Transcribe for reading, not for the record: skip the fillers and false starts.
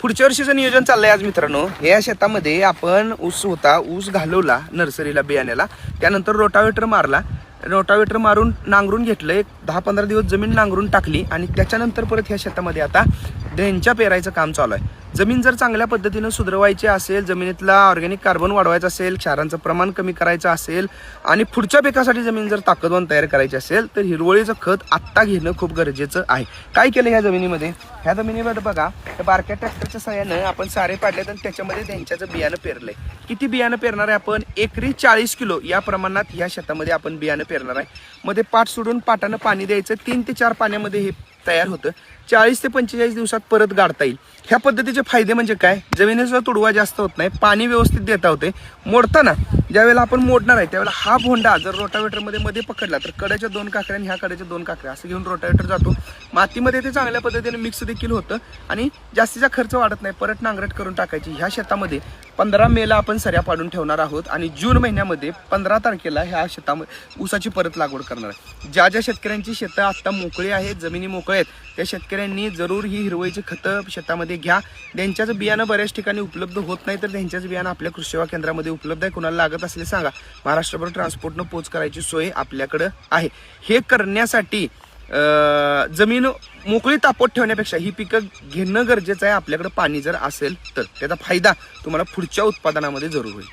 पुढच्या वर्षीचं नियोजन चाललंय आज मित्रांनो. या शेतामध्ये आपण ऊस होता, ऊस घालवला नर्सरीला बियाण्याला, त्यानंतर रोटावेटर मारला. रोटावेटर मारून नांगरून घेतलं, एक 10-15 दिवस जमीन नांगरून टाकली आणि त्याच्यानंतर परत ह्या शेतामध्ये आता ढेंच्या पेरायचं काम चालू आहे. जमीन जर चांगल्या पद्धतीनं सुधरवायची असेल, जमिनीतला ऑर्गॅनिक कार्बन वाढवायचं असेल, क्षारांचं प्रमाण कमी करायचं असेल आणि पुढच्या पिकासाठी जमीन जर ताकदवान तयार करायची असेल तर हिरवळीचं खत आत्ता घेणं खूप गरजेचं आहे. काय केलं ह्या जमिनीमध्ये? ह्या जमिनीमध्ये बघा, त्या बारक्या ट्रॅक्टरच्या सहाय्यानं आपण सारे पाडलेत आणि त्याच्यामध्ये त्यांच्याचं बियाणं पेरलंय. किती बियाणं पेरणार आहे आपण? एकरी 40 किलो या प्रमाणात ह्या शेतामध्ये आपण बियाणं पेरणार आहे. मध्ये पाट सोडून पाटानं पाणी द्यायचं, 3 ते 4 पाण्यामध्ये हे तयार होतं. 40 ते 45 दिवसात परत गाडता येईल. ह्या पद्धतीचे फायदे म्हणजे काय? जमिनीचा तुडवा जास्त होत नाही, पाणी व्यवस्थित देता होते. मोडताना ज्यावेळेला आपण मोडणार आहे त्यावेळेला हा भोंडा जर रोटावेटरमध्ये मध्ये पकडला तर कड्याच्या 2 काकड्या आणि ह्या कड्याच्या 2 काकड्या असं घेऊन रोटावेटर जातो. मातीमध्ये ते चांगल्या पद्धतीने मिक्स देखील होतं आणि जास्तीचा खर्च वाढत नाही. परत नांगरट करून टाकायची. ह्या शेतामध्ये 15 मेला आपण सऱ्या पाडून ठेवणार आहोत आणि जून महिन्यामध्ये 15 तारखेला ह्या शेतामध्ये ऊसाची परत लागवड करणार आहे. ज्या ज्या शेतकऱ्यांची शेतं आता मोकळी आहेत, जमिनी मोकळे आहेत, त्या शेतकऱ्यांनी जरूर ही हिरवळीची खतं शेतामध्ये घ्या. त्यांच्याचं बियाणं बऱ्याच ठिकाणी उपलब्ध होत नाही, तर त्यांच्याच बियाणं आपल्या कृषी सेवा केंद्रामध्ये उपलब्ध आहे. कुणाला लागत असले सांगा, महाराष्ट्रभर ट्रान्सपोर्टनं पोच करायची सोय आपल्याकडं आहे. हे करण्यासाठी जमीन मोकळी तापत ठेवण्यापेक्षा ही पिकं घेणं गरजेचं आहे. आपल्याकडे पाणी जर असेल तर त्याचा फायदा तुम्हाला पुढच्या उत्पादनामध्ये जरूर होईल.